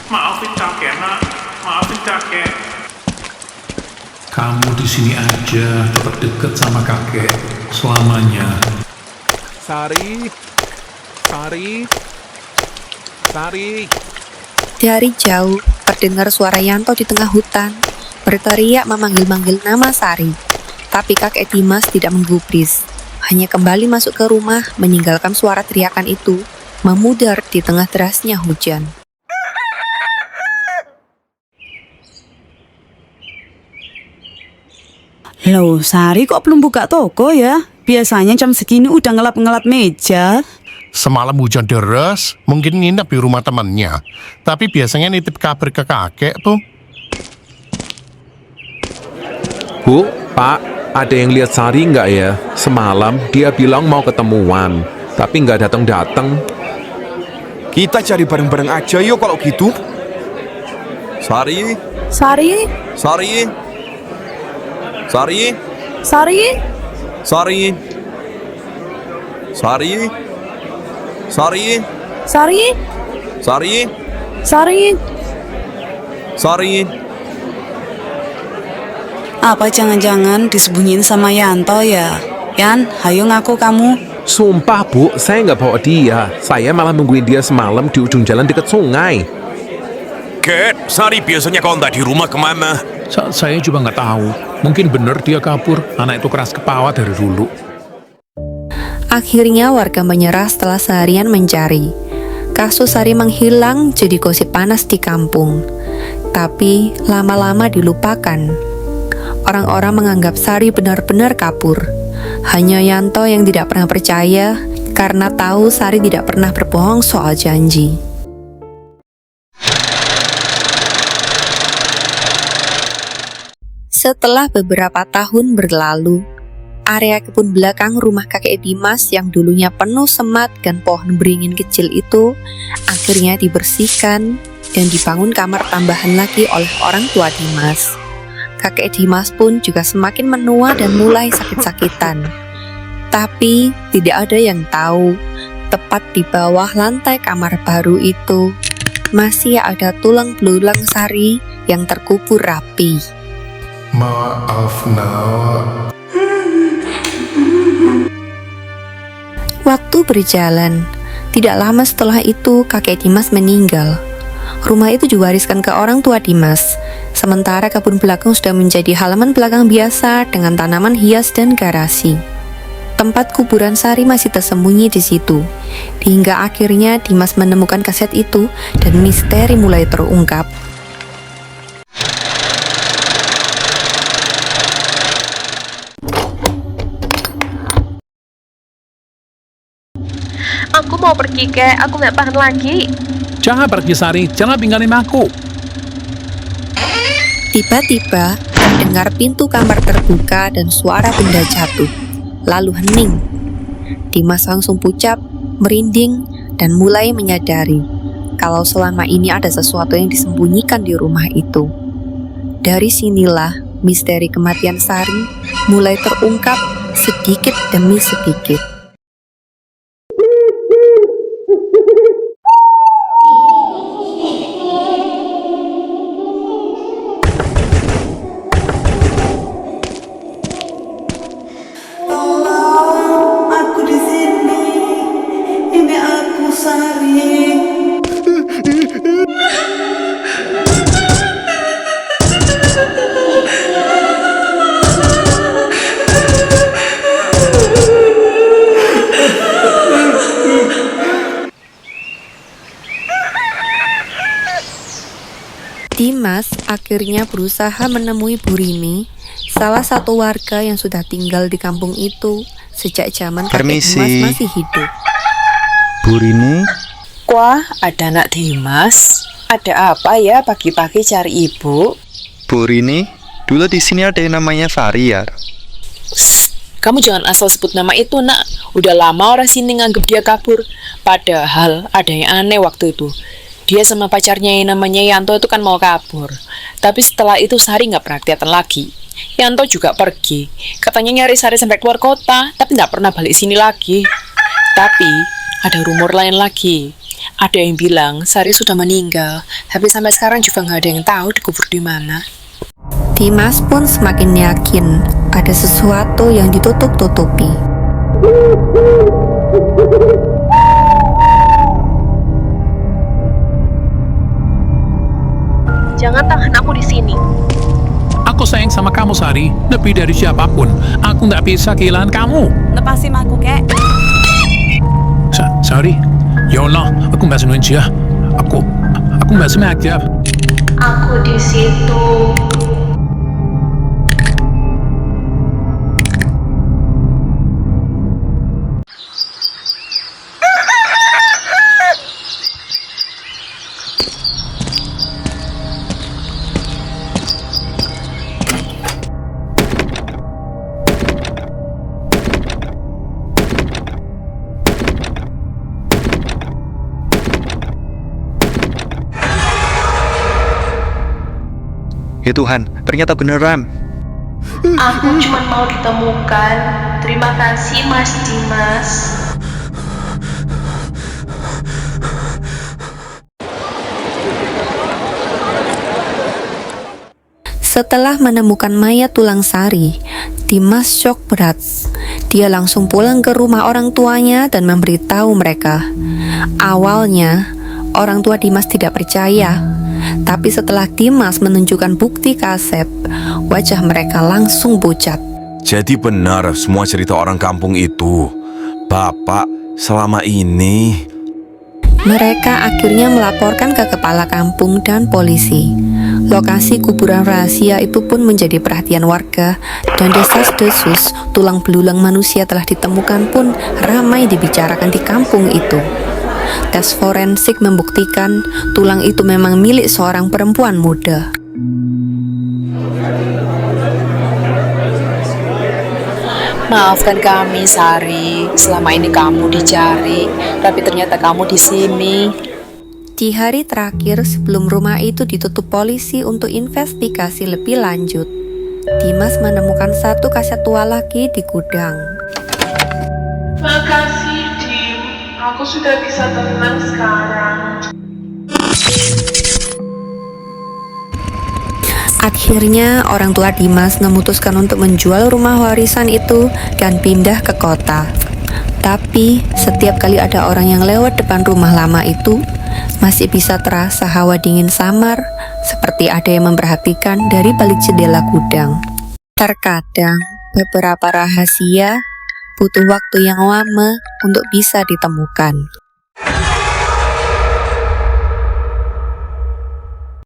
Maafin kakek, nak. Maafin kakek. Kamu di sini aja, tetap deket sama kakek selamanya. Sari. Dari jauh, terdengar suara Yanto di tengah hutan, berteriak memanggil-manggil nama Sari. Tapi kakek Dimas tidak menggubris, hanya kembali masuk ke rumah meninggalkan suara teriakan itu, memudar di tengah derasnya hujan. Loh, Sari kok belum buka toko ya? Biasanya jam segini udah ngelap-ngelap meja. Semalam hujan deras, mungkin nginep di rumah temannya. Tapi biasanya nitip kabar ke kakek tuh. Bu, Pak, ada yang lihat Sari nggak ya? Semalam dia bilang mau ketemuan, tapi nggak datang-datang. Kita cari bareng-bareng aja yuk kalau gitu. Sari. Sari? Sari. Sari. Sari? Sari. Sari. Sari. Sari? Sari. Sari? Sari. Apa jangan-jangan disembunyiin sama Yanto ya? Yan, hayo ngaku kamu. Sumpah Bu, saya nggak bawa dia. Saya malah nungguin dia semalam di ujung jalan dekat sungai. Kek, Sari biasanya kalau nggak di rumah kemana? Saya juga nggak tahu. Mungkin bener dia kabur. Anak itu keras kepala dari dulu. Akhirnya warga menyerah setelah seharian mencari. Kasus Sari menghilang jadi gosip panas di kampung. Tapi lama-lama dilupakan. Orang-orang menganggap Sari benar-benar kabur. Hanya Yanto yang tidak pernah percaya karena tahu Sari tidak pernah berbohong soal janji. Setelah beberapa tahun berlalu, area kebun belakang rumah kakek Dimas yang dulunya penuh semat dan pohon beringin kecil itu akhirnya dibersihkan dan dibangun kamar tambahan lagi oleh orang tua Dimas. Kakek Dimas pun juga semakin menua dan mulai sakit-sakitan. Tapi tidak ada yang tahu, tepat di bawah lantai kamar baru itu masih ada tulang belulang Sari yang terkubur rapi. Maaf, Nak. Waktu berjalan, tidak lama setelah itu kakek Dimas meninggal. Rumah itu diwariskan ke orang tua Dimas, sementara kebun belakang sudah menjadi halaman belakang biasa dengan tanaman hias dan garasi. Tempat kuburan Sari masih tersembunyi di situ, hingga akhirnya Dimas menemukan kaset itu dan misteri mulai terungkap. Aku mau pergi, Kek. Aku nggak tahan lagi. Jangan pergi, Sari. Jangan tinggalin aku. Tiba-tiba terdengar pintu kamar terbuka dan suara benda jatuh, lalu hening. Dimas langsung pucat, merinding, dan mulai menyadari kalau selama ini ada sesuatu yang disembunyikan di rumah itu. Dari sinilah misteri kematian Sari mulai terungkap sedikit demi sedikit. Aku di sini. Ini aku, Sari. Dimas akhirnya berusaha menemui Bu Rini, salah satu warga yang sudah tinggal di kampung itu sejak zaman kakek Permisi. Dimas masih hidup. Bu Rini, Wah, ada anak Dimas. Ada apa ya pagi-pagi cari ibu? Bu Rini, dulu di sini ada yang namanya Variar. Kamu jangan asal sebut nama itu, nak. Udah lama orang sini nganggep dia kabur. Padahal ada yang aneh waktu itu. Dia sama pacarnya yang namanya Yanto itu kan mau kabur. Tapi setelah itu Sari nggak pernah kelihatan lagi. Yanto juga pergi. Katanya nyari Sari sampai keluar kota, tapi nggak pernah balik sini lagi. Tapi ada rumor lain lagi. Ada yang bilang Sari sudah meninggal, tapi sampai sekarang juga nggak ada yang tahu dikubur di mana. Dimas pun semakin yakin ada sesuatu yang ditutup-tutupi. Jangan tahan aku di sini. Aku sayang sama kamu, Sari. Lebih dari siapapun. Aku nggak bisa kehilangan kamu. Lepasin aku, kek. Sari, ya Allah, aku mbak senuin dia. Aku mbak semangat. Aku di situ. Ya Tuhan, ternyata beneran. Aku cuma mau ditemukan. Terima kasih Mas Dimas. Setelah menemukan mayat tulang Sari, Dimas shock berat. Dia langsung pulang ke rumah orang tuanya dan memberitahu mereka. Awalnya, orang tua Dimas tidak percaya. Tapi setelah Dimas menunjukkan bukti kaset, wajah mereka langsung pucat. Jadi benar semua cerita orang kampung itu. Bapak selama ini... Mereka akhirnya melaporkan ke kepala kampung dan polisi. Lokasi kuburan rahasia itu pun menjadi perhatian warga, dan desas-desus tulang belulang manusia telah ditemukan pun ramai dibicarakan di kampung itu. Tes forensik membuktikan tulang itu memang milik seorang perempuan muda. Maafkan kami, Sari. Selama ini kamu dicari, tapi ternyata kamu di sini. Di hari terakhir sebelum rumah itu ditutup polisi untuk investigasi lebih lanjut, Dimas menemukan satu kaset tua lagi di gudang. Makasih, Dim. Aku sudah bisa tenang sekarang. Akhirnya orang tua Dimas memutuskan untuk menjual rumah warisan itu dan pindah ke kota. Tapi setiap kali ada orang yang lewat depan rumah lama itu, masih bisa terasa hawa dingin samar, seperti ada yang memperhatikan dari balik jendela gudang. Terkadang beberapa rahasia butuh waktu yang lama untuk bisa ditemukan.